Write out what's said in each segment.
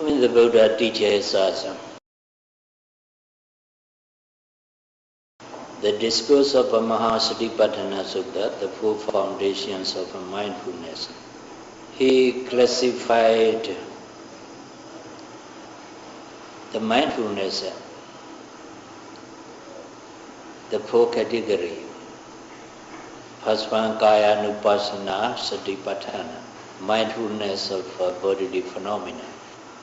When the Buddha teaches us the discourse of Mahasatipatthana Sutta, the four foundations of mindfulness, he classified the mindfulness, the four categories. First one, Kaya Nupassana Satipatthana, mindfulness of bodily phenomena.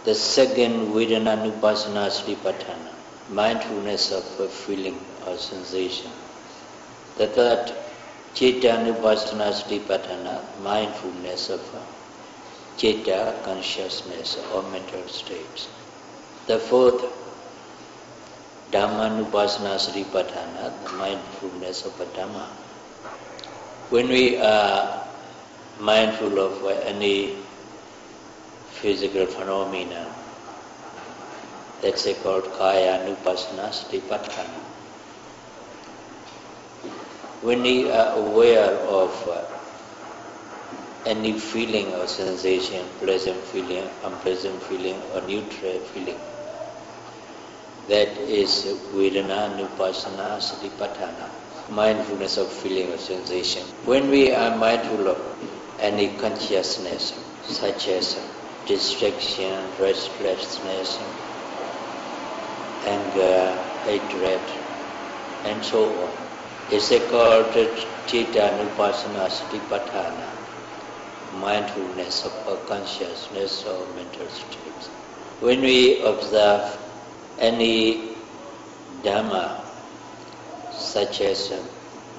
The second, Vedana Nupassana Satipatthana, mindfulness of feeling or sensation. The third, Citta Nupassana Satipatthana, mindfulness of citta, consciousness or mental states. The fourth, Dhamma Nupassana Satipatthana, the mindfulness of a Dhamma. When we are mindful of any physical phenomena, that's called Kaya Nupassana Satipatthana. When we are aware of any feeling or sensation, pleasant feeling, unpleasant feeling or neutral feeling, that is Vedana Nupassana Satipatthana, mindfulness of feeling or sensation. When we are mindful of any consciousness, such as distraction, restlessness, anger, hatred, and so on, it's called Citta Nupassana Satipatthana, mindfulness of consciousness or mental states. When we observe any Dhamma, such as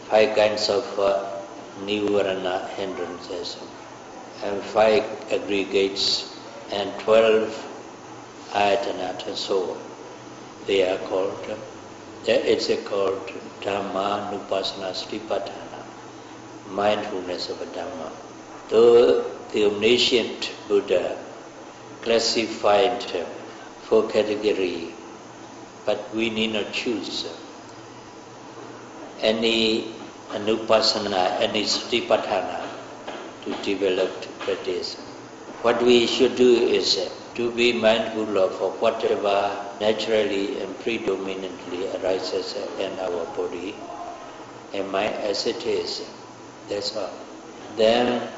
5 kinds of Nivarana hindrances, and 5 aggregates, and 12 ayatanat, and so on, they are called, it's called Dhamma Nupassana Satipatthana, mindfulness of a Dhamma. Though the omniscient Buddha classified 4 categories, but we need not choose any Anupassana, any Satipatthana to develop, to practice. What we should do is to be mindful of whatever naturally and predominantly arises in our body and mind as it is. That's all. Then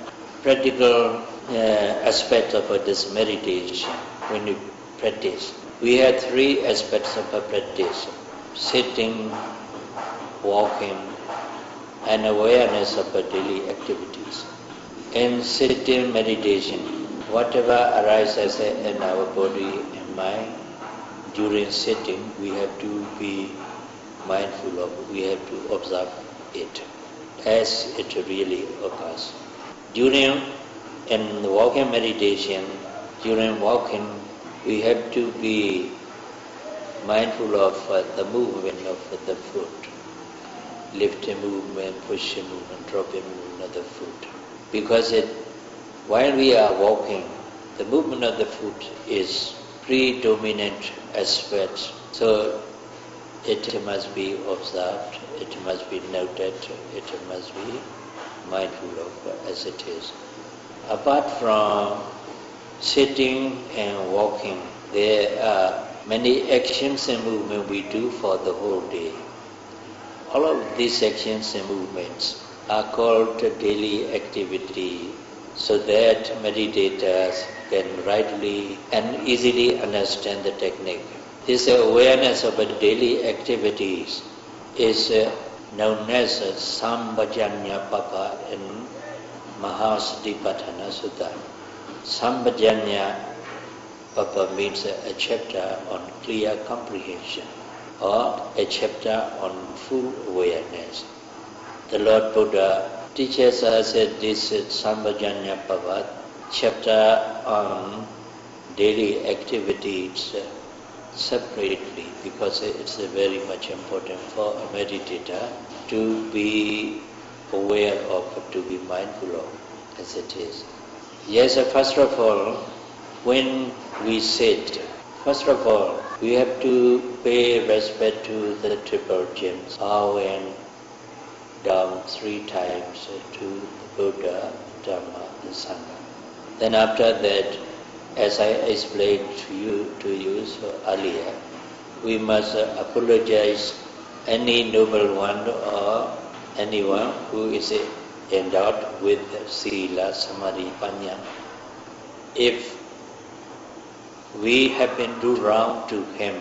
practical aspects of this meditation when we practice. We have 3 aspects of a practice: sitting, walking, and awareness of our daily activities. In sitting meditation, whatever arises in our body and mind during sitting, we have to be mindful of, we have to observe it as it really occurs. During walking meditation, during walking, we have to be mindful of the movement of the foot, lifting movement, pushing movement, dropping movement of the foot. Because while we are walking, the movement of the foot is predominant aspect, so it must be observed, it must be noted, it must be mindful of as it is. Apart from sitting and walking, there are many actions and movements we do for the whole day. All of these actions and movements are called daily activity, so that meditators can rightly and easily understand the technique. This awareness of daily activities is known as Sambhajanya Papa in Mahasatipatthana Sutta. Sambhajanya Papa means a chapter on clear comprehension or a chapter on full awareness. The Lord Buddha teaches us this Sambhajanya Papa chapter on daily activities separately, because it's very much important for a meditator to be aware of, to be mindful of as it is. Yes, first of all, when we sit, first of all, we have to pay respect to the triple gems, bow and down 3 times to the Buddha, Dhamma, and Sangha. Then after that, As I explained to you so earlier, we must apologize any noble one or anyone who is endowed with Sila, Samadhi, Panya. If we happen to wrong to him,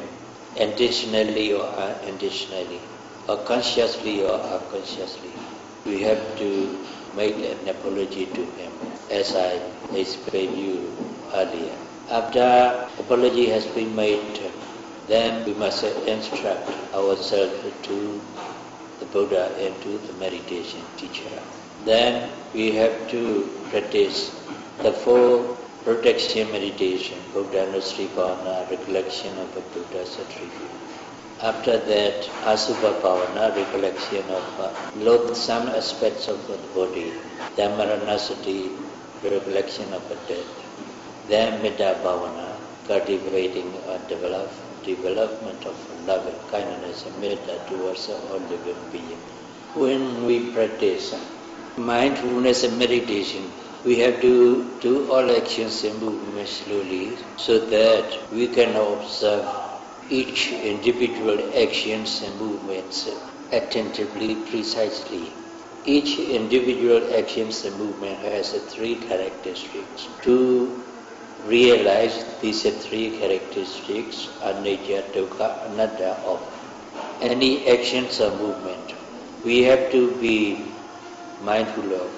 intentionally or unintentionally, or consciously or unconsciously, we have to make an apology to him, as I explained you earlier. After apology has been made, then we must instruct ourselves to the Buddha and to the meditation teacher. Then we have to practice the four protection meditation, Buddhanussati-bhavana, recollection of the Buddha's attribute. After that, Asubha Bhavana, recollection of loathsome aspects of the body. Then Maranasati, recollection of the death. Then Metta Bhavana, cultivating or development of love and kindness and metta towards all living beings. When we practice mindfulness and meditation, we have to do all actions and movements slowly so that we can observe each individual actions and movements attentively, precisely. Each individual actions and movement has three characteristics. To realize these three characteristics, anicca, dukkha, anatta, of any actions or movement, we have to be mindful of.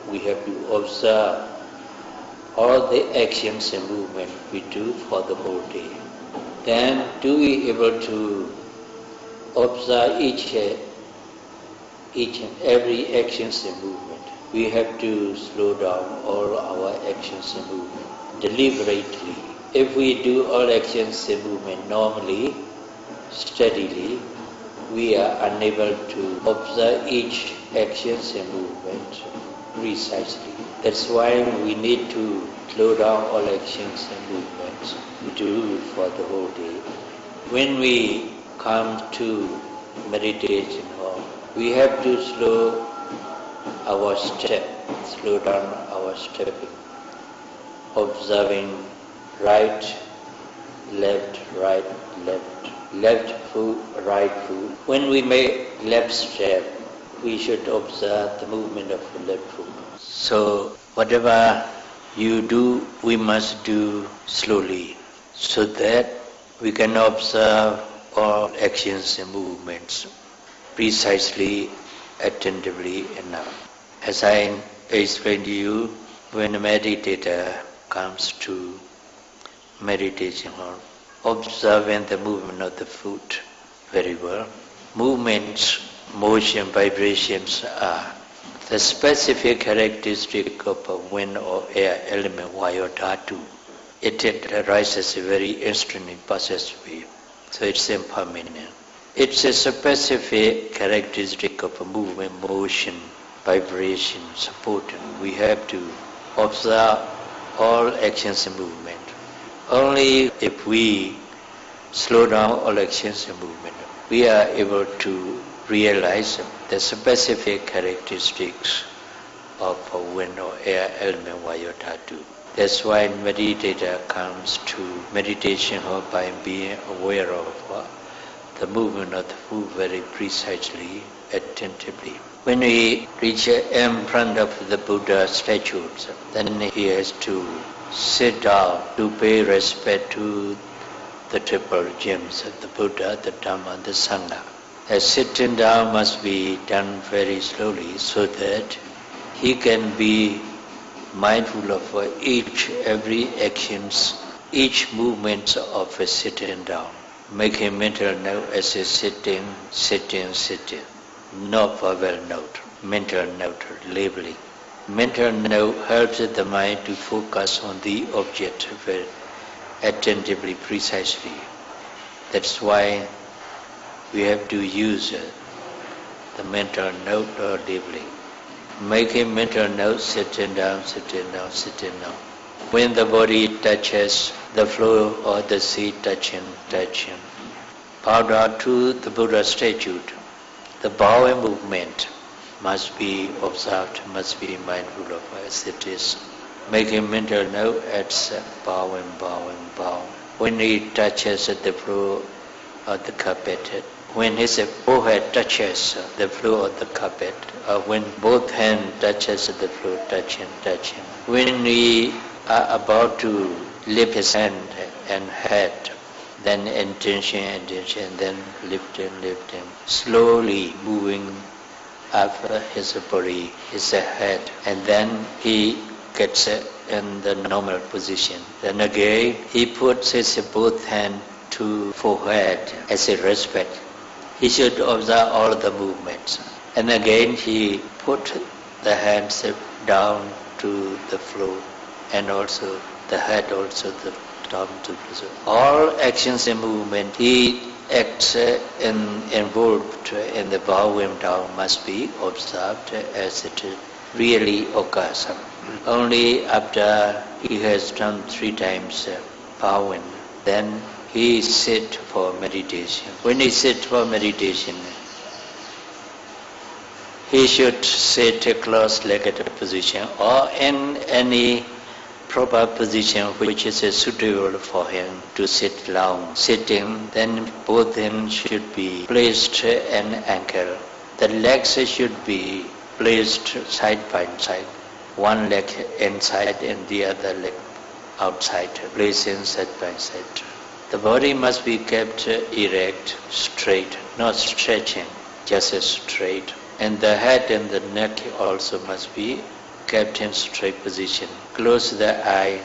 We have to observe all the actions and movement we do for the whole day. Then to be able to observe each and every actions and movement, we have to slow down all our actions and movement deliberately. If we do all actions and movement normally, steadily, we are unable to observe each actions and movement precisely. That's why we need to slow down all actions and movements we do for the whole day. When we come to meditation hall, we have to slow our step, slow down our stepping, observing right, left, left foot, right foot. When we make left step, we should observe the movement of the left foot. So whatever you do, we must do slowly, so that we can observe all actions and movements precisely, attentively enough. As I explained to you, when a meditator comes to meditation hall, observing the movement of the foot very well. Movements, motion, vibrations are the specific characteristic of a wind or air element, Vayu Dhatu. It arises very instantly, passes away, so it's impermanent. It's a specific characteristic of a movement, motion, vibration, support. We have to observe all actions and movement. Only if we slow down all actions and movement, we are able to realize the specific characteristics of a wind or air element, Vayu Dhatu. That's why meditator comes to meditation hall by being aware of the movement of the foot very precisely, attentively. When we reach in front of the Buddha statues, then he has to sit down to pay respect to the triple gems of the Buddha, the Dhamma, the Sangha. The sitting down must be done very slowly so that he can be mindful of every actions, each movement of a sitting down. Making mental note as a sitting, not verbal note, mental note, labeling. Mental note helps the mind to focus on the object very attentively, precisely. That's why we have to use the mental note or labeling. Making mental note, sitting down. When the body touches the floor or the seat, touching. Bow down to the Buddha statue. The bowing movement must be observed, must be mindful of as it is. making mental note as bowing, bowing, bowing. When he touches the floor of the carpet, when his forehead touches the floor of the carpet, when both hands touches the floor, touching. When we are about to lift his hand and head, then intention, then lifting, slowly moving up his body, his head, and then he gets in the normal position. Then again, he puts his both hands to forehead as a respect. He should observe all the movements. And again, he put the hands down to the floor, and also the head also the down to the floor. All actions and movement he acts involved in the bowing down must be observed as it really occurs. Only after he has done 3 times bowing, then he sit for meditation. When he sit for meditation, he should sit a cross-legged position or in any proper position which is suitable for him to sit long. Sitting, then both hands should be placed in ankle. The legs should be placed side by side. One leg inside and the other leg outside, placing side by side. The body must be kept erect, straight, not stretching, just straight. And the head and the neck also must be kept in straight position. Close the eye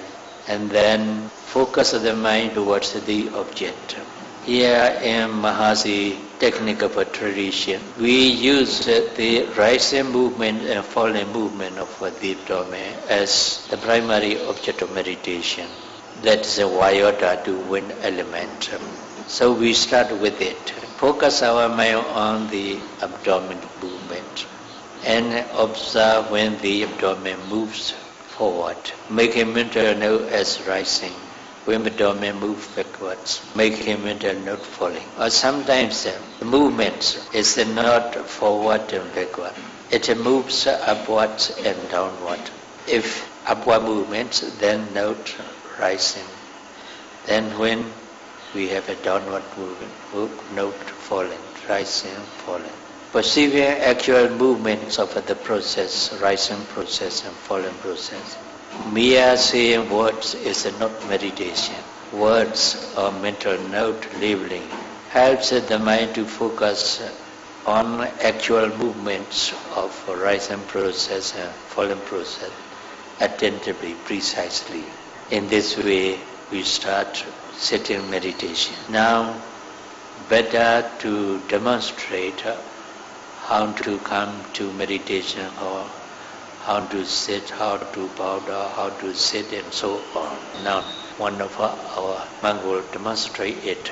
and then focus the mind towards the object. Here in Mahasi technique of a tradition, we use the rising movement and falling movement of the abdomen as the primary object of meditation. That is a Vayota to wind element. So we start with it. Focus our mind on the abdomen movement and observe when the abdomen moves forward. Make a mental note as rising. When the abdomen moves backwards, make a mental note falling. Or sometimes the movement is not forward and backward. It moves upwards and downward. If upward movements, then note rising. Then when we have a downward movement, note falling, rising, falling. Perceiving actual movements of the process, rising process and falling process. Mere saying words is not meditation. Words or mental note labeling helps the mind to focus on actual movements of rising process and falling process attentively, precisely. In this way, we start sitting meditation. Now, better to demonstrate how to come to meditation or how to sit, how to bow down, how to sit and so on. Now, one of our monks will demonstrate it.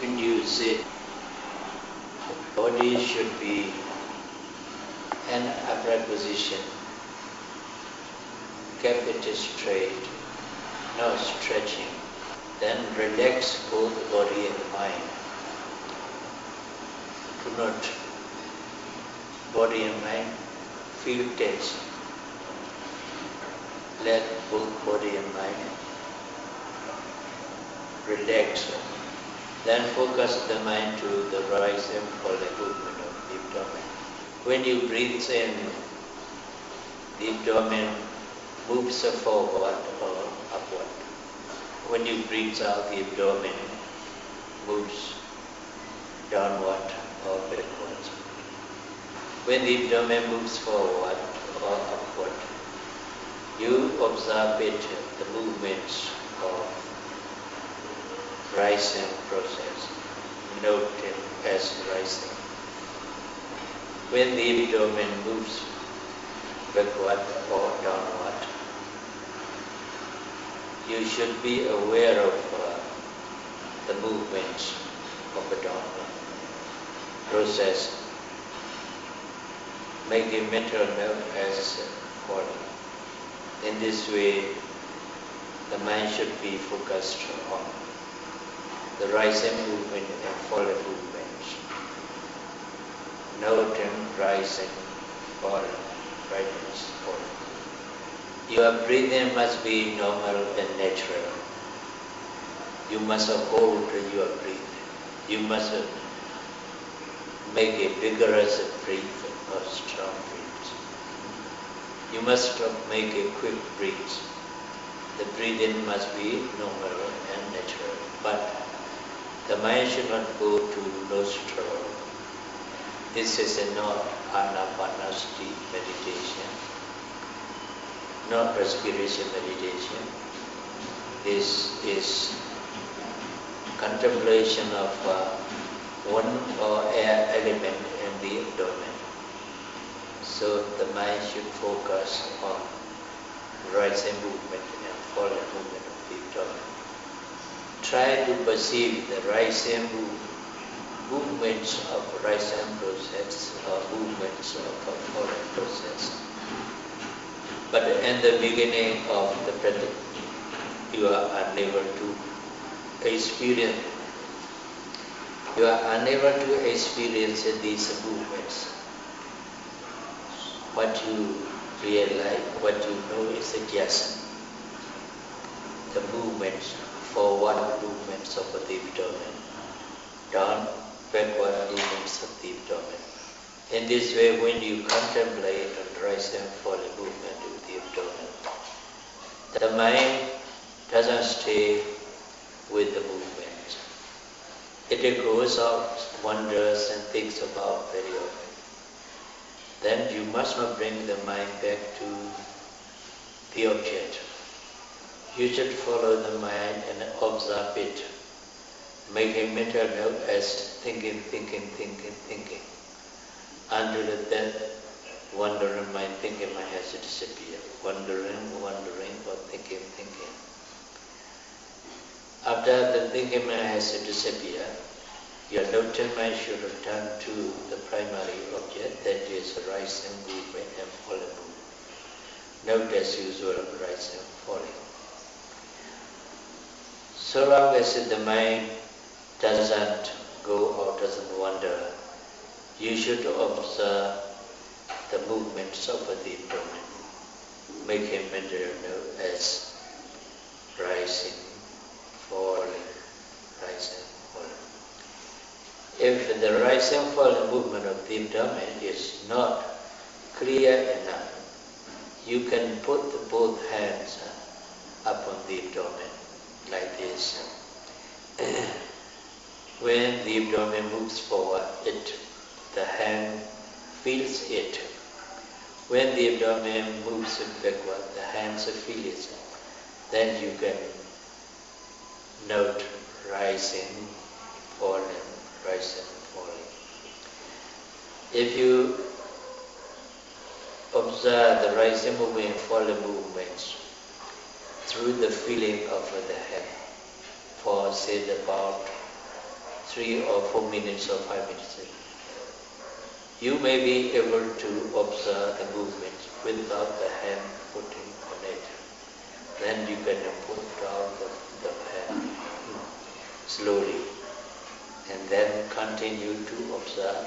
when you sit, body should be an upright position, keep it straight, no stretching. Then relax both body and mind. Do not body and mind feel tense. Let both body and mind relax. Then focus the mind to the rise and fall movement of the abdomen. When you breathe in, the abdomen moves forward or upward. When you breathe out, the abdomen moves downward or backwards. When the abdomen moves forward or upward, you observe it, the movements of rising process. Note it as rising. When the abdomen moves backward or downward, you should be aware of the movements of the downward process. Make a mental note as falling. In this way, the mind should be focused on the rising movement and falling movements. Noting rising, falling, rising, falling. Your breathing must be normal and natural. You must hold your breath. You must make a vigorous breath or strong breath. You must make a quick breath. The breathing must be normal and natural. But the mind should not go to nostril. This is not anapanasati meditation, not respiration meditation. This is contemplation of one or air element in the abdomen. So the mind should focus on rising movement and falling movement of the abdomen. Try to perceive the rising movements of rising process or movements of falling process. But in the beginning of the practice, you are unable to experience. You are unable to experience these movements. What you realize, what you know is just the movements, forward movements of the abdomen, down, backward movements of the abdomen. In this way, when you contemplate on rising and falling movement of the abdomen, the mind doesn't stay with the movement. It goes out, wanders and thinks about very often. Then you must not bring the mind back to the object. You should follow the mind and observe it. Make a mental note as thinking, until that wandering mind, thinking mind has to disappear. Wandering, or thinking. After the thinking mind has to disappear, your noted mind should return to the primary object, that is rising movement and falling movement. Note as usual, rising and falling. So long as the mind doesn't go or doesn't wander, you should observe the movements of the abdomen. Make a mental note as rising, falling, rising, falling. If the rising and falling movement of the abdomen is not clear enough, you can put both hands upon the abdomen like this. When the abdomen moves forward, the hand feels it. When the abdomen moves backward, the hands feel it. Then you can note rising, falling, rising, falling. If you observe the rising movement and falling movements through the feeling of the head for say about 3 or 4 minutes or 5 minutes. You may be able to observe the movement without the hand putting on it. Then you can put down the hand slowly and then continue to observe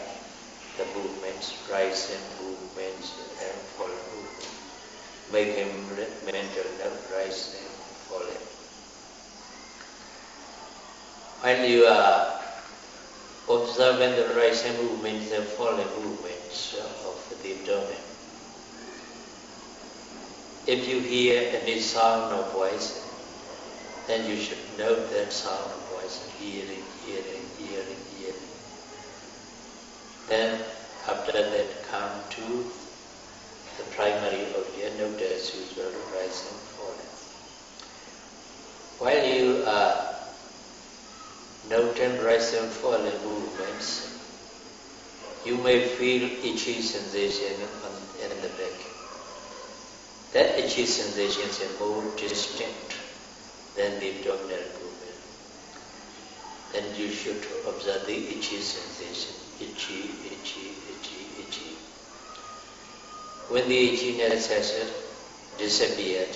the movements, rising movements and falling movements. Make him mental note, rising, falling. When you are observing the rising movements and falling movements of the abdomen, if you hear any sound of voice, then you should note that sound of voice, hearing. Then after that come to the primary object, note as usual, rising, falling. While you are noting rising, falling movements, you may feel itchy sensation in the back. That itchy sensation is more distinct than the abdominal movement. Then you should observe the itchy sensation. Itchy. When the itchiness has disappeared,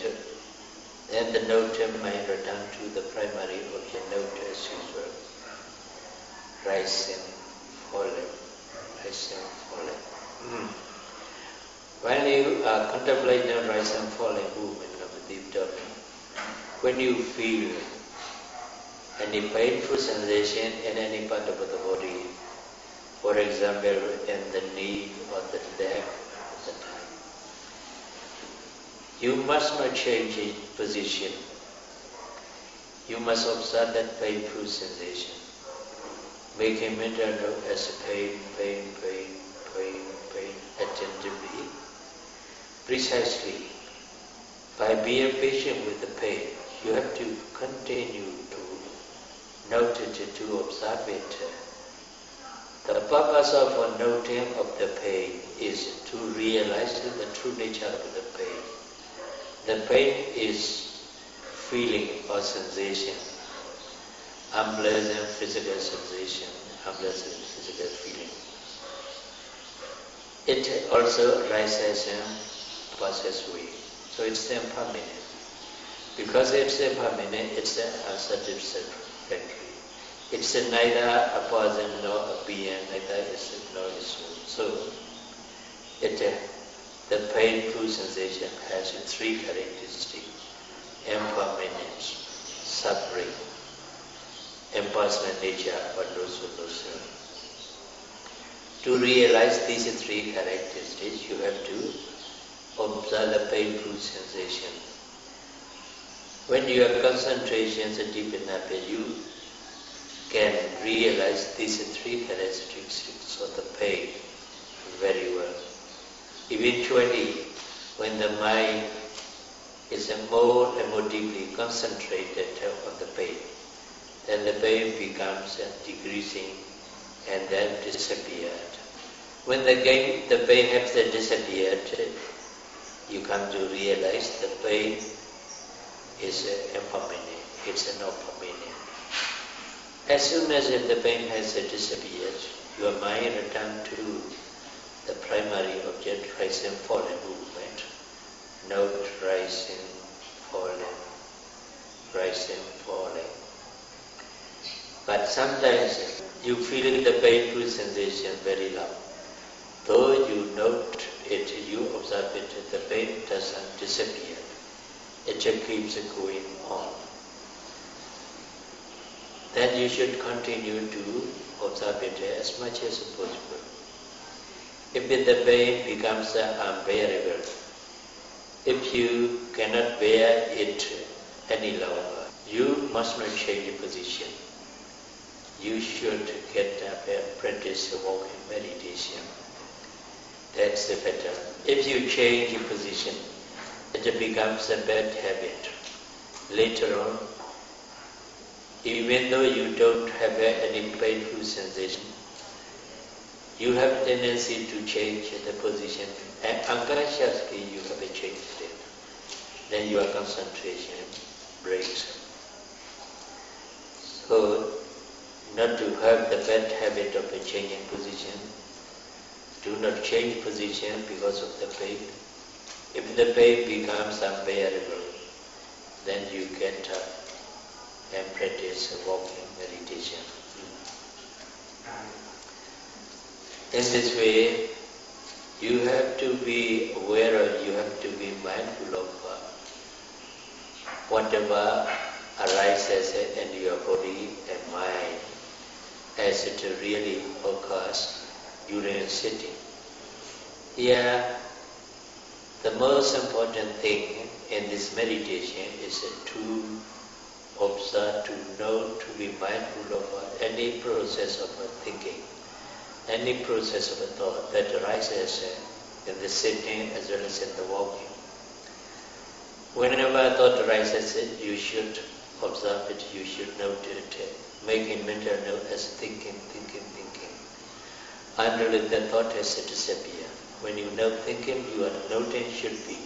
then the notum may return to the primary object, note as usual. Rising, falling. When you are contemplating the rising, falling movement of the abdomen, when you feel any painful sensation in any part of the body, for example, in the knee or the leg or the thigh, you must not change its position. You must observe that painful sensation. Make a mental note as pain, attentively, precisely. By being patient with the pain, you have to continue to note it, to observe it. The purpose of noting of the pain is to realize the true nature of the pain. The pain is feeling or sensation, unpleasant physical sensation, unpleasant physical feeling. It also arises and passes away. So it's impermanent. Because it's impermanent, it's unsatisfactory. It's neither a person nor a being, neither is it nor a soul. So the painful sensation has 3 characteristics: impermanence, suffering, impersonal nature, or no solution. To realize these 3 characteristics, you have to observe the painful sensation. When your concentration is deep enough, you can realize these 3 characteristics of the pain very well. Eventually, when the mind is more and more deeply concentrated on the pain, then the pain becomes decreasing and then disappeared. When the pain has disappeared, you come to realize the pain is impermanent, it's not permanent. As soon as the pain has disappeared, your mind returns to the primary object, rising, falling movement. Note rising, falling, rising, falling. But sometimes you feel the painful sensation very loud. Though you note it, you observe it, the pain doesn't disappear. It just keeps going on. Then you should continue to observe it as much as possible. If the pain becomes unbearable, if you cannot bear it any longer, you must not change your position. You should get up and practice walking meditation. That's better. If you change your position, it becomes a bad habit. Later on, even though you don't have any painful sensation, you have a tendency to change the position, and unconsciously you have changed it. Then your concentration breaks. So not to have the bad habit of changing position. Do not change position because of the pain. If the pain becomes unbearable, then you get up and practice walking meditation. In this way, you have to be aware of, you have to be mindful of whatever arises in your body and mind as it really occurs during sitting. Here, the most important thing in this meditation is to observe, to know, to be mindful of any process of thinking, any process of thought that arises in the sitting as well as in the walking. Whenever thought arises, you should observe it, you should note it, making mental note as thinking, until the thought has disappeared. When you know thinking, your noting should be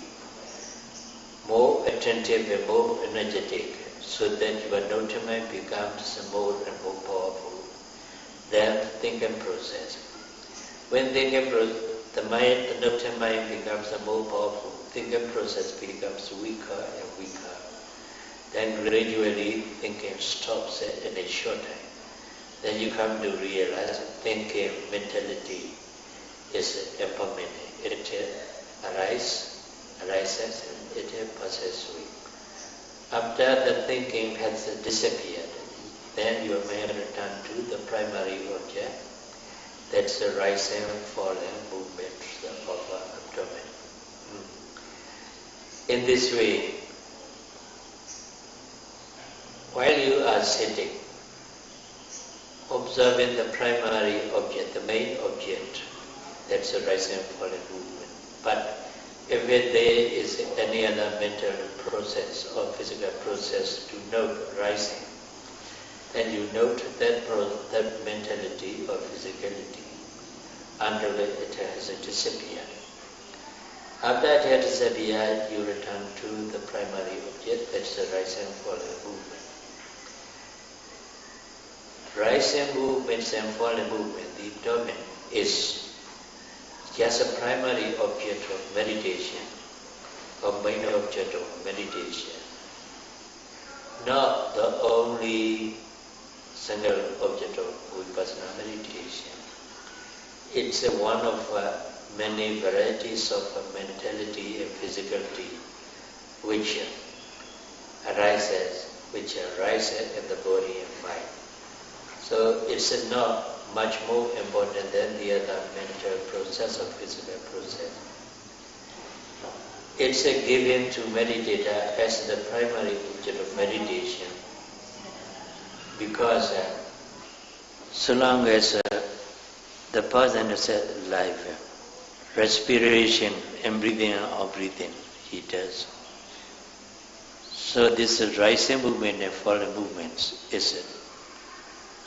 more attentive and more energetic, so that your noting mind becomes more and more powerful than thinking process. When thinking the noting mind becomes more powerful, thinking process becomes weaker and weaker. Then gradually thinking stops in a short time. Then you come to realize thinking mentality is impermanent. It arises and it passes away. After the thinking has disappeared, then you may return to the primary object. That's the rising and falling movements of abdomen. In this way, while you are sitting, observing the primary object, the main object, that's the rising and falling movement. But if there is any other mental process or physical process to note rising, then you note that mentality or physicality until it has disappeared. After it has disappeared, you return to the primary object, that's the rising and falling movement. Rising movements and falling movement, the abdomen, is just a primary object of meditation, or main object of meditation. Not the only single object of Vipassana meditation. It's one of many varieties of mentality and physicality which arises in the body and mind. So it's not much more important than the other mental process or physical process. It's given to meditator as the primary object of meditation because so long as the person is alive, respiration and breathing or breathing, he does. So this rising movement and falling movements is,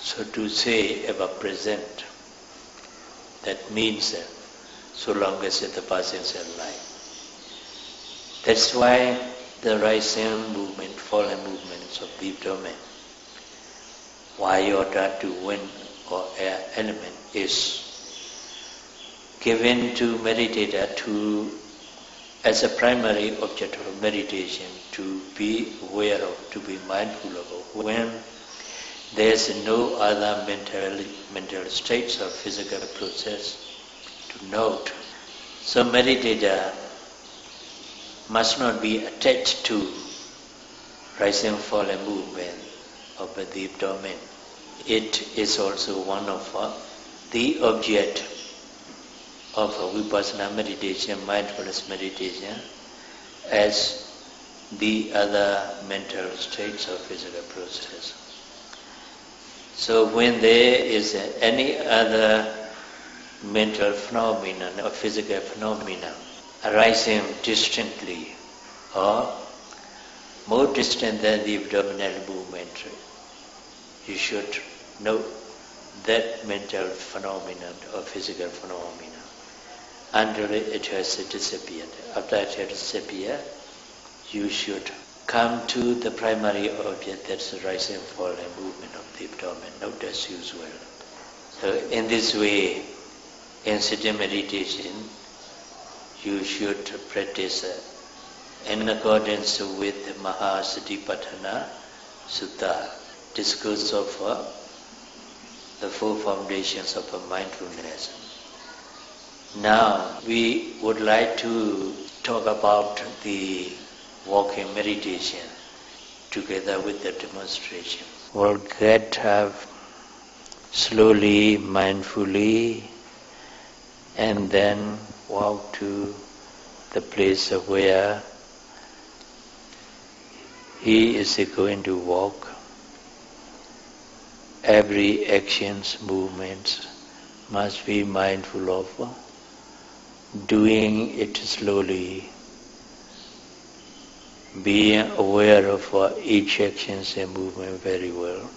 so to say, ever present. That means so long as the person is alive. That's why the rising movement, falling movements of the abdomen, Vayota to wind or air element, is given to meditator as a primary object of meditation to be aware of, to be mindful of when there is no other mental states or physical process to note. So meditator must not be attached to rising and falling movement of the abdomen. It is also one of the object of Vipassana meditation, mindfulness meditation, as the other mental states or physical process. So when there is any other mental phenomenon or physical phenomenon arising distantly or more distant than the abdominal movement, you should know that mental phenomenon or physical phenomenon until it has disappeared. After it has disappeared, you should come to the primary object, that's the rise and fall and movement of the abdomen, not as usual. So in this way, in sitting meditation, you should practice in accordance with the Mahasatipatthana Sutta, discourse of the four foundations of mindfulness. Now we would like to talk about the walking meditation together with the demonstration. We'll get up slowly, mindfully, and then walk to the place where he is going to walk. Every actions, movements must be mindful of, doing it slowly, being aware of each actions and movement very well.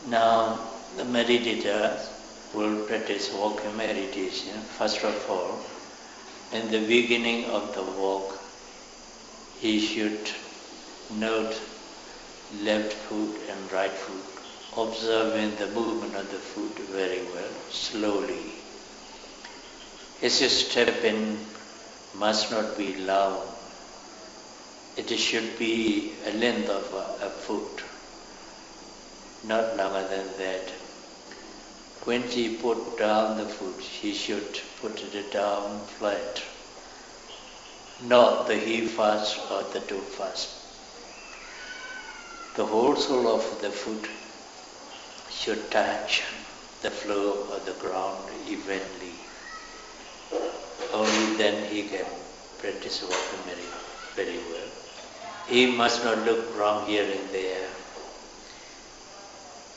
Now the meditator will practice walking meditation. First of all, in the beginning of the walk, he should note left foot and right foot, observing the movement of the foot very well, slowly. His stepping must not be long. It should be a length of a foot, not longer than that. When he put down the foot, he should put it down flat, not the heel first or the toe first. The whole sole of the foot should touch the floor of the ground evenly. Only then he can practice walking very well. He must not look wrong here and there.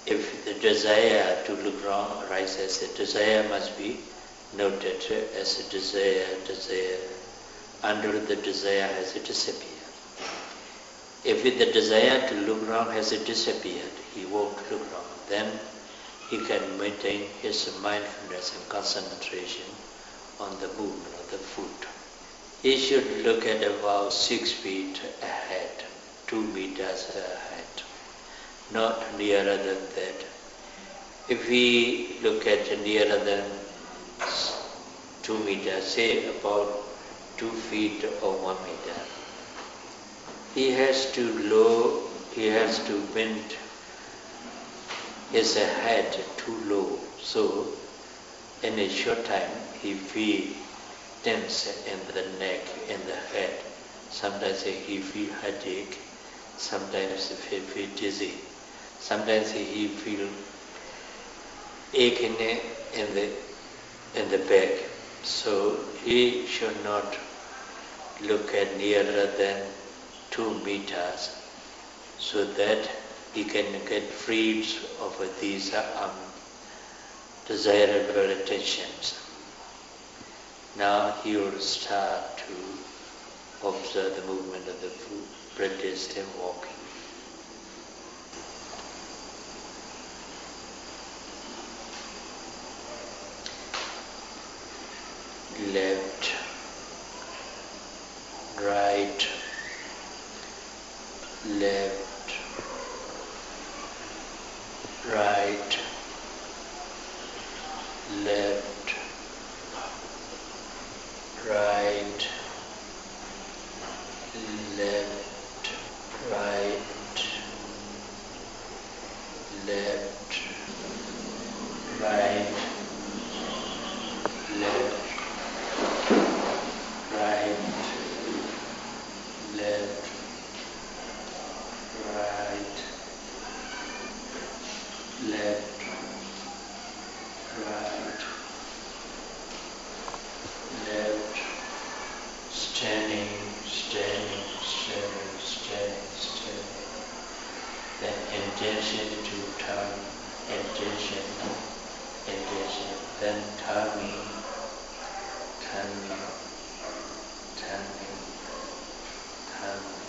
If the desire to look wrong arises, the desire must be noted as a desire, until the desire has disappeared. If the desire to look round has disappeared, he won't look round. Then he can maintain his mindfulness and concentration on the movement of the foot. He should look at about 6 feet ahead, 2 meters ahead, not nearer than that. If we look at nearer than 2 meters, say about 2 feet or 1 meter, he has to bend his head too low, so in a short time he feels tense in the neck, in the head. Sometimes he feels headache, sometimes he feels dizzy, sometimes he feels aching in the back. So he should not look at nearer than 2 meters, so that he can get freed of these undesirable attentions. Now he will start to observe the movement of the foot, practice him walking. Left, right, left, right, left, right, left, right, left, right, left, right, left, right, left, right, left, standing, standing, standing, standing, standing. Then intention to turn, intention, intention. Then turning, turning, turning, turning,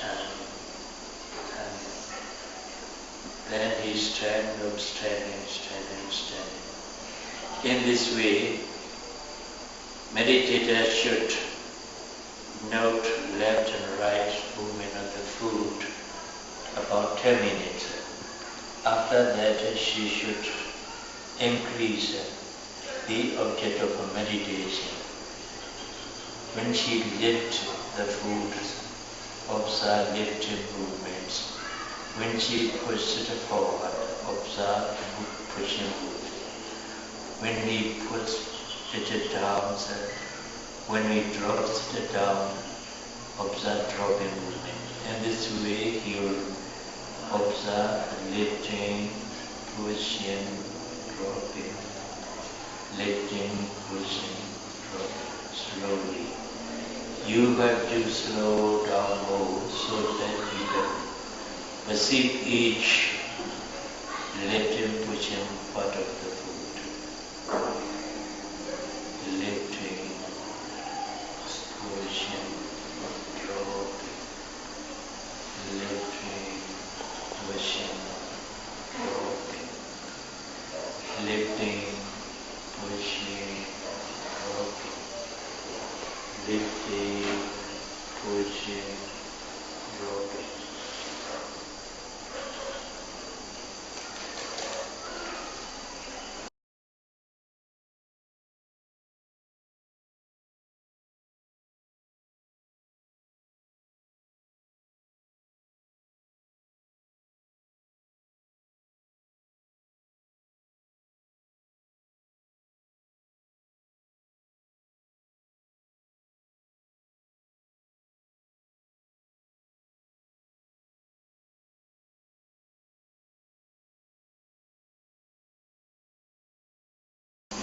turning, turning. Then he standing, standing, standing, standing. In this way, meditator should note left and right movement of the foot about 10 minutes. After that, she should increase the object of meditation. When she lifts the foot, observe lifting movements. When she pushes it forward, observe pushing movement. When he puts it down, when he drops it down, observe dropping movement. In this way, he will observe lifting, pushing, dropping, lifting, pushing, dropping, slowly. You have to slow down more so that you can perceive each lifting, pushing part of the foot. Lifting, pushing, dropping, lifting, pushing, dropping, lifting, pushing, dropping, lifting, pushing, dropping.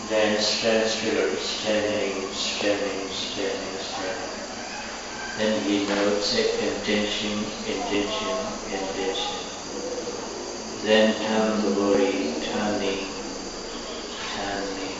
Then stand still, standing, standing, standing, standing. Then he notes intention, intention, intention. Then turn the body, turning, turning,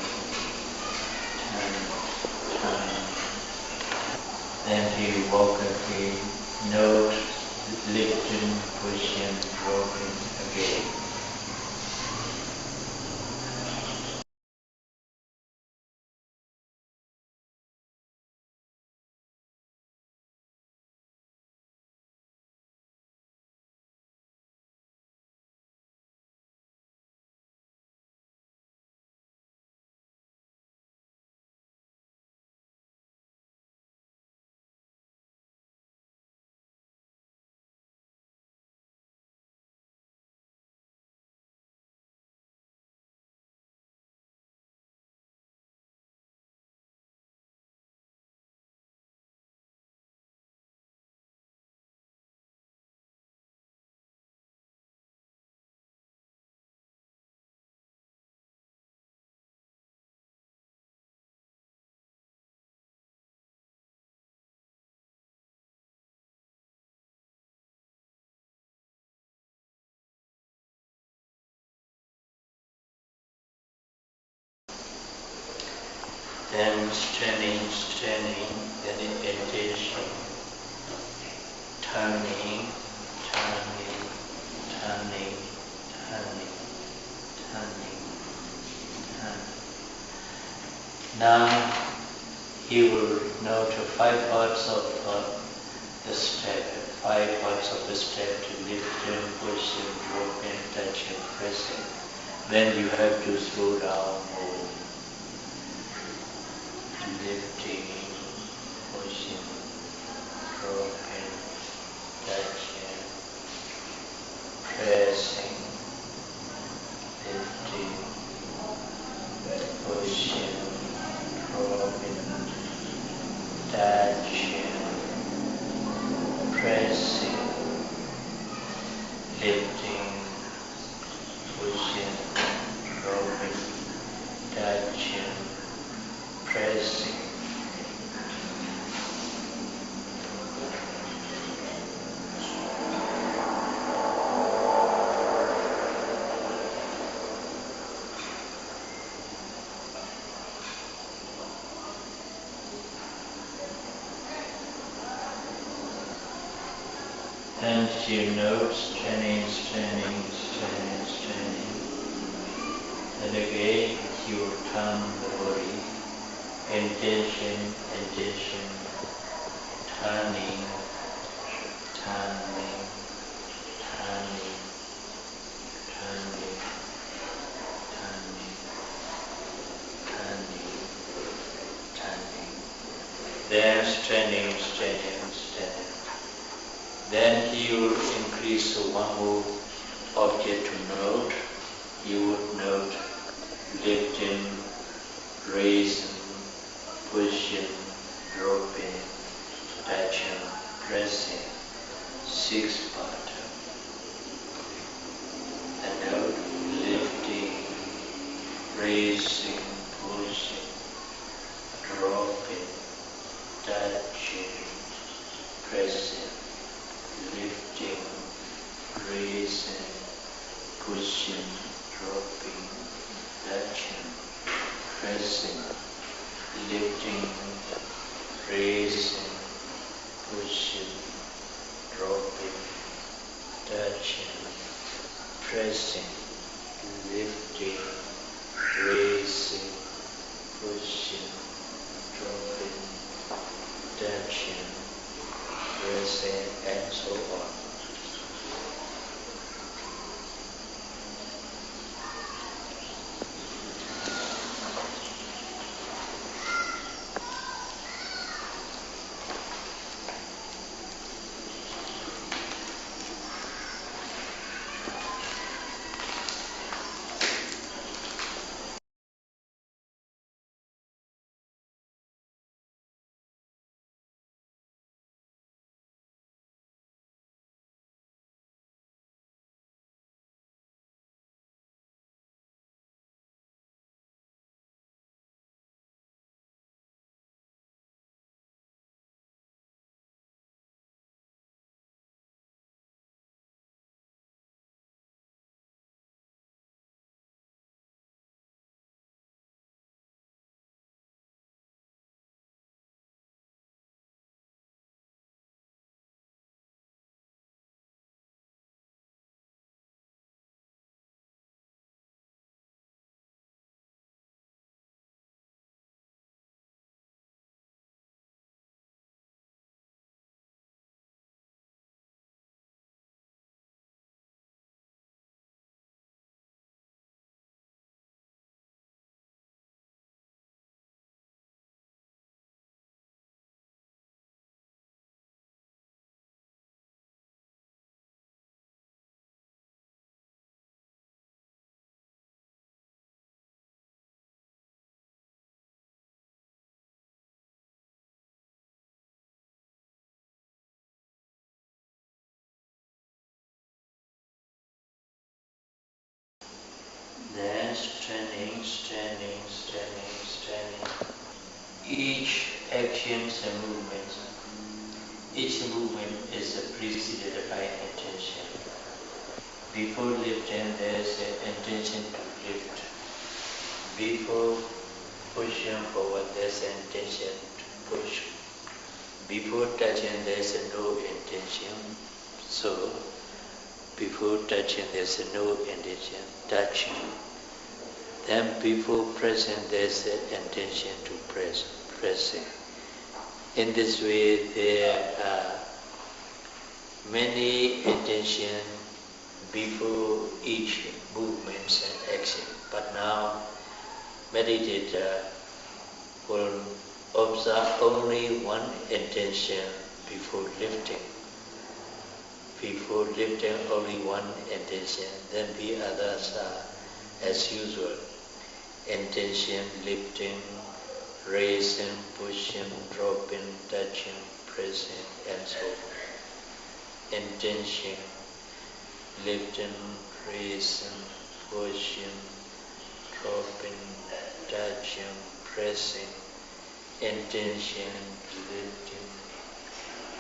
then standing, then intention, turning, turning, turning, turning, turning, turning. Now he will note 5 parts of the step, 5 parts of the step to lifting, pushing, dropping, touching, pressing. Then you have to slow down more. Lifting, pushing, dropping, touching, pressing, lifting, pushing, dropping, touching, pressing, lifting, pushing, dropping, touching, pressing. And you note standing. And again you will turn the body. Intention, turning, turning, turning, turning, turning, turning, turning. Then standing. Then he will increase one more object to note. You would note lifting, raising, pushing, dropping, touching, pressing, 6 parts. And note lifting, raising, pushing, dropping, touching, pressing, lifting, raising, pushing, dropping, touching, pressing, lifting, raising, pushing, dropping, touching, pressing, lifting, raising, pushing, dropping, touching, pressing, and so on. Then standing. Each action each movement is preceded by intention. Before lifting, there is an intention to lift. Before pushing forward, there's an intention to push. Before touching, there's no intention. So, before touching, there's no intention. Touching. Then before pressing, there's an intention to pressing. In this way, there are many intentions before each movement and action. But now, meditator will observe only one intention before lifting. Before lifting, only one intention, then the others are as usual. Intention, lifting, raising, pushing, dropping, touching, pressing, and so on. Intention, lifting, raising, pushing, dropping, touching, pressing. Intention, lifting,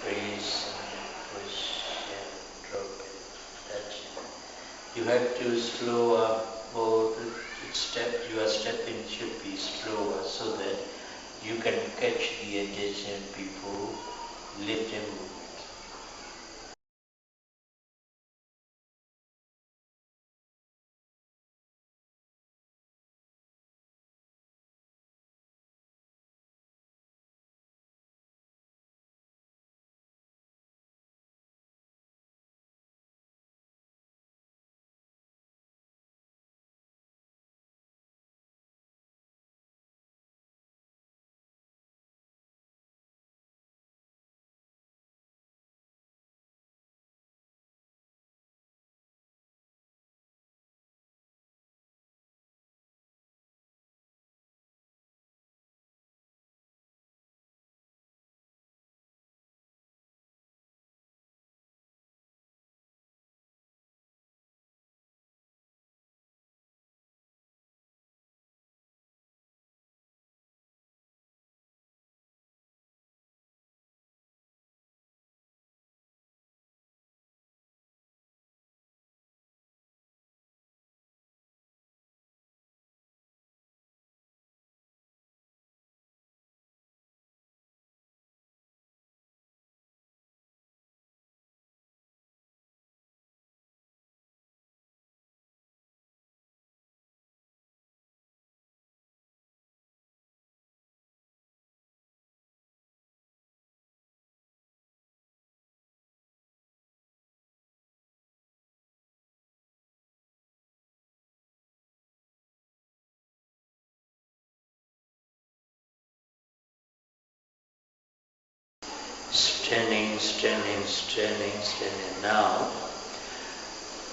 raising, pushing, dropping, touching. You have to slow up both steps. Your stepping should be slower so that you can catch the intention before lifting movement. Standing, standing, standing, standing. Now,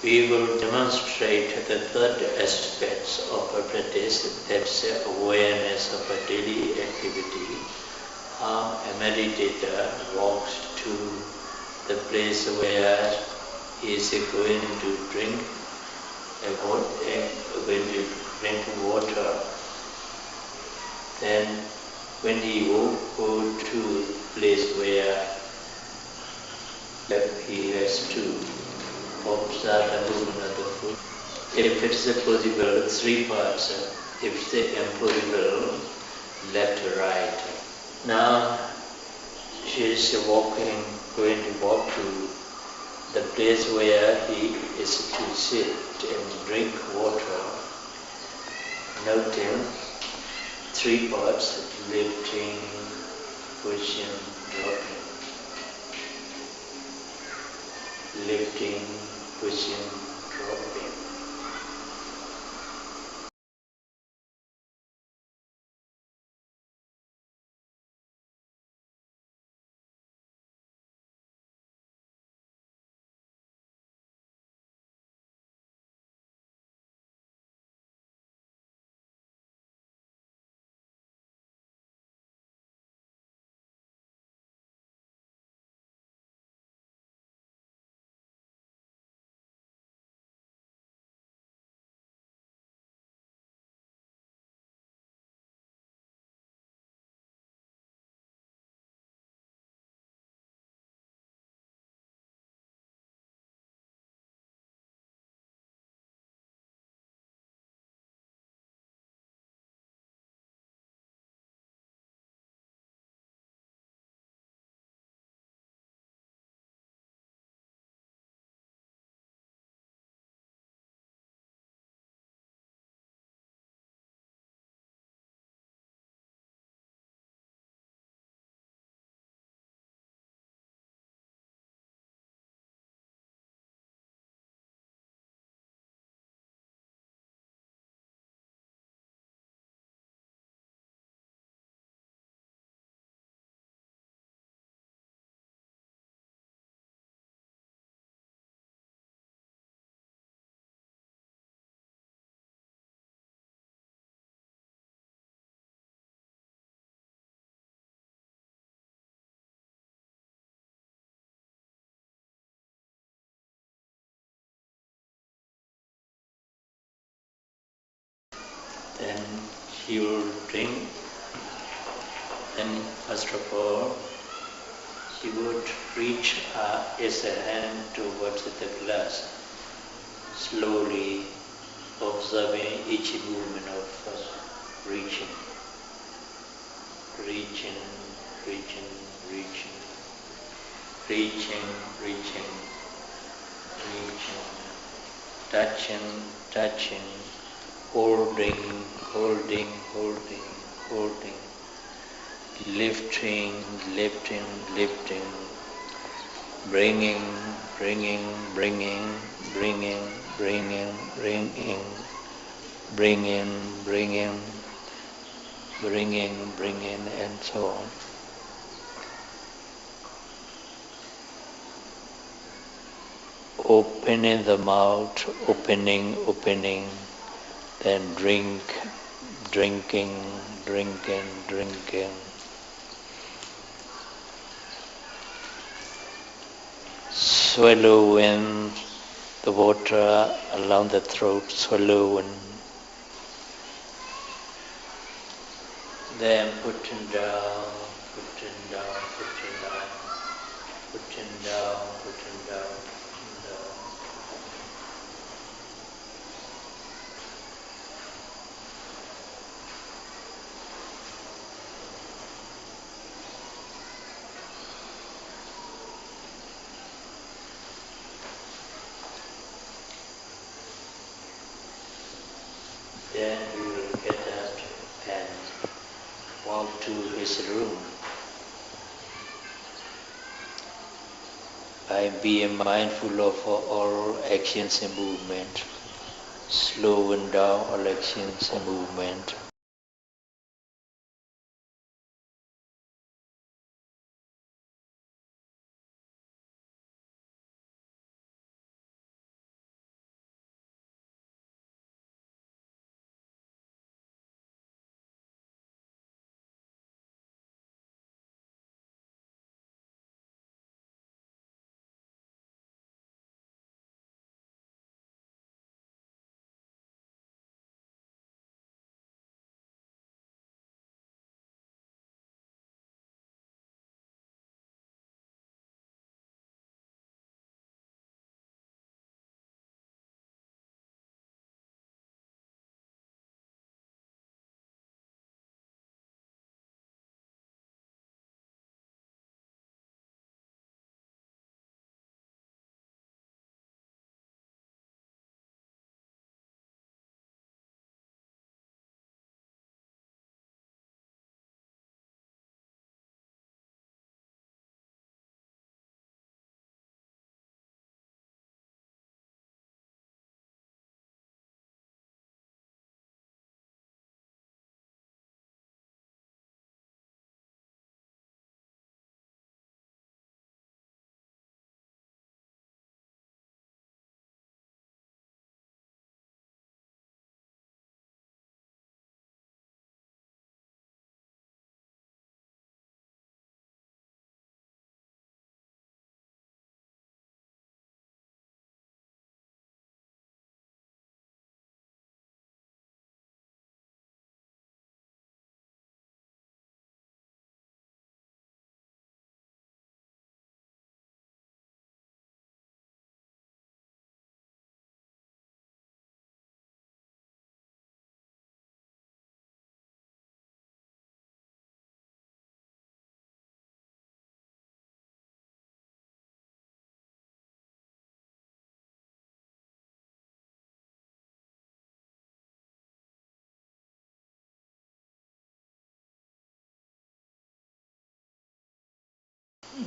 we will demonstrate the third aspect of a practice, that's awareness of a daily activity. How a meditator walks to the place where he is going to drink water. Then when he will go to the place where he has to observe the movement of the foot. If it's possible, three parts. If it's impossible, left to right. Now she is going to walk to the place where he is to sit and drink water. Noting three parts: lifting, pushing, dropping. Lifting, pushing, dropping. Then she will drink. Then first of all, she would reach his hand towards the glass, slowly observing each movement of reaching, reaching, reaching, reaching, reaching, reaching, reaching, touching, touching, holding, holding, holding, holding, lifting, lifting, lifting, bringing, bringing, bringing, bringing, bringing, bringing, bringing, bringing, bringing, bringing, and so on. Opening the mouth, opening, opening, then drink, drinking, drinking, drinking. Swallowing the water along the throat, swallowing. Then putting down, putting down, putting down, putting down, putting down, putting down. Then he will get up and walk to his room. By being mindful of all actions and movement, slowing down all actions and movement.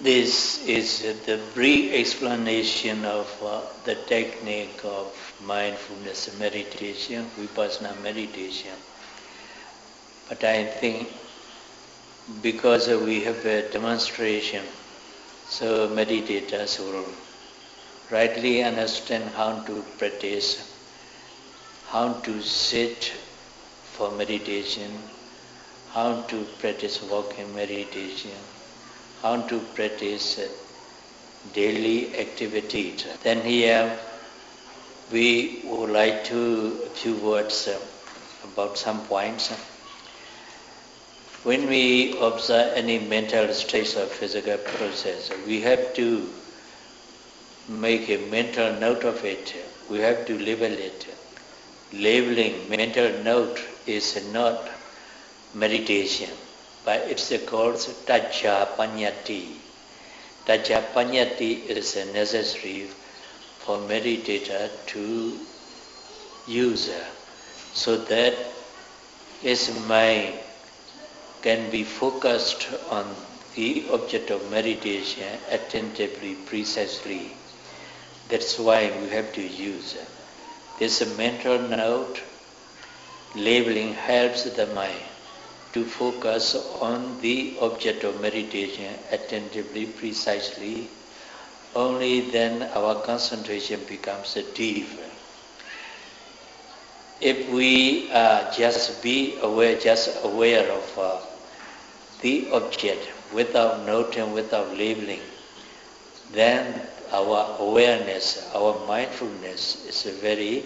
This is the brief explanation of the technique of mindfulness meditation, vipassana meditation. But I think because we have a demonstration, so meditators will rightly understand how to practice, how to sit for meditation, how to practice walking meditation, how to practice daily activity. Then here we would like to a few words about some points. When we observe any mental states or physical process, we have to make a mental note of it. We have to label it. Labeling mental note is not meditation, but it's called Tajja Panyati. Tajja Panyati is necessary for meditator to use so that his mind can be focused on the object of meditation attentively, precisely. That's why we have to use this mental note. Labeling helps the mind to focus on the object of meditation attentively, precisely. Only then our concentration becomes deep. If we are just aware of the object without noting, without labeling, then our awareness, our mindfulness is very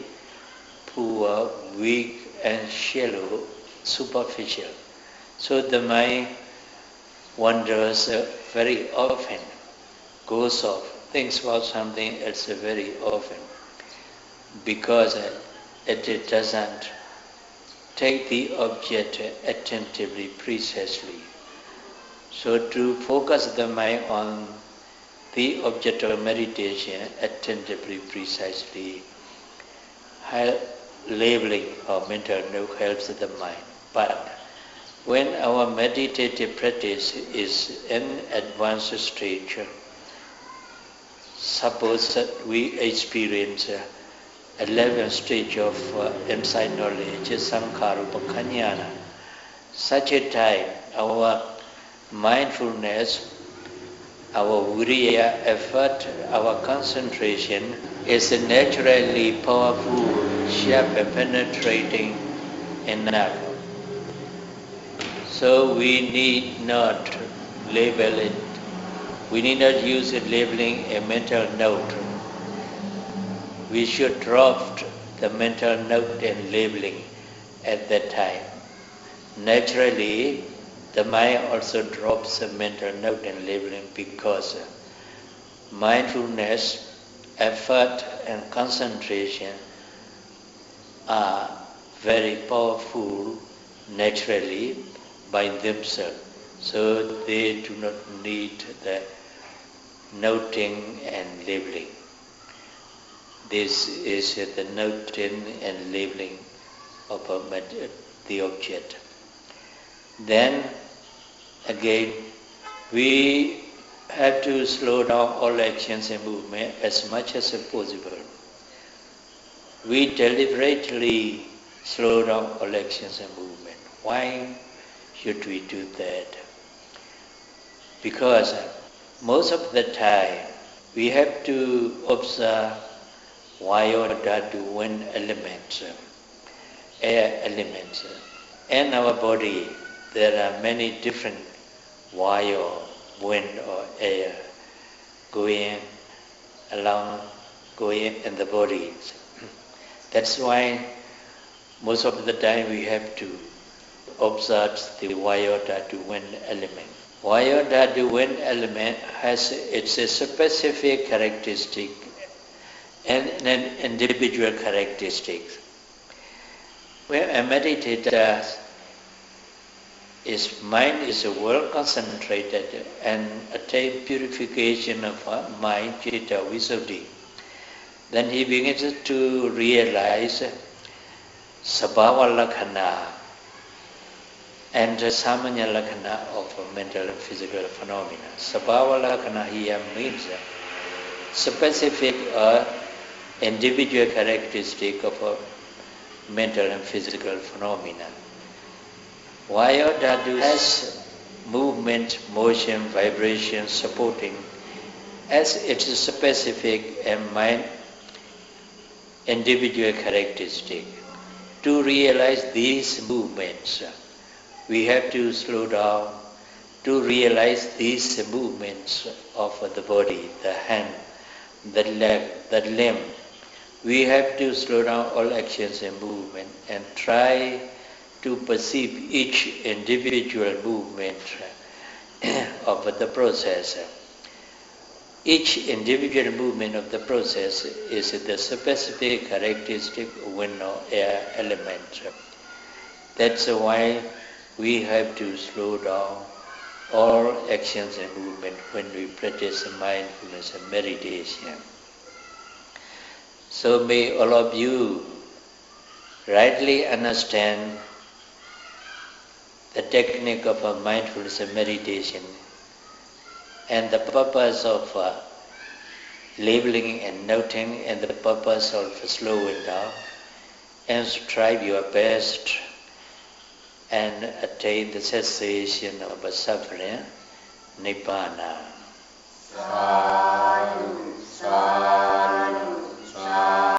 poor, weak and shallow, superficial. So the mind wanders very often, goes off, thinks about something else very often, because it doesn't take the object attentively, precisely. So to focus the mind on the object of meditation attentively, precisely, labeling or mental note helps the mind. But when our meditative practice is in advanced stage, suppose that we experience 11th stage of insight knowledge, Sankharupakhanyana. Such a time, our mindfulness, our viriya effort, our concentration is naturally powerful, sharp and penetrating enough. So we need not label it. We need not use it labeling a mental note. We should drop the mental note and labeling at that time. Naturally, the mind also drops the mental note and labeling because mindfulness, effort and concentration are very powerful naturally by themselves. So they do not need the noting and labeling. This is the noting and labeling of the object. Then again, we have to slow down all actions and movement as much as possible. We deliberately slow down all actions and movement. Why should we do that? Because most of the time we have to observe Vayu, Dhatu, wind elements, air elements. In our body, there are many different Vayu, wind or air going along, going in the body. That's why most of the time we have to observe the Vayu, Dhatu, wind element. Vayu, Dhatu, wind element has its specific characteristic and an individual characteristic. When a meditator, his mind is well concentrated and attain purification of mind, citta, visuddhi, then he begins to realize sabhava lakhana and samanya lakhana of mental and physical phenomena. Sabhava lakhana here means specific or individual characteristic of a mental and physical phenomena. Vayu, Dhatu has movement, motion, vibration, supporting as its specific and mind individual characteristic. To realize these movements, we have to slow down. To realize these movements of the body, the hand, the leg, the limb, we have to slow down all actions and movement and try to perceive each individual movement of the process. Each individual movement of the process is the specific characteristic wind or air element. That's why we have to slow down all actions and movement when we practice mindfulness and meditation. So may all of you rightly understand the technique of mindfulness and meditation and the purpose of labeling and noting and the purpose of slowing down, and strive your best and attain the cessation of suffering, Nibbana. Sadhu, sadhu.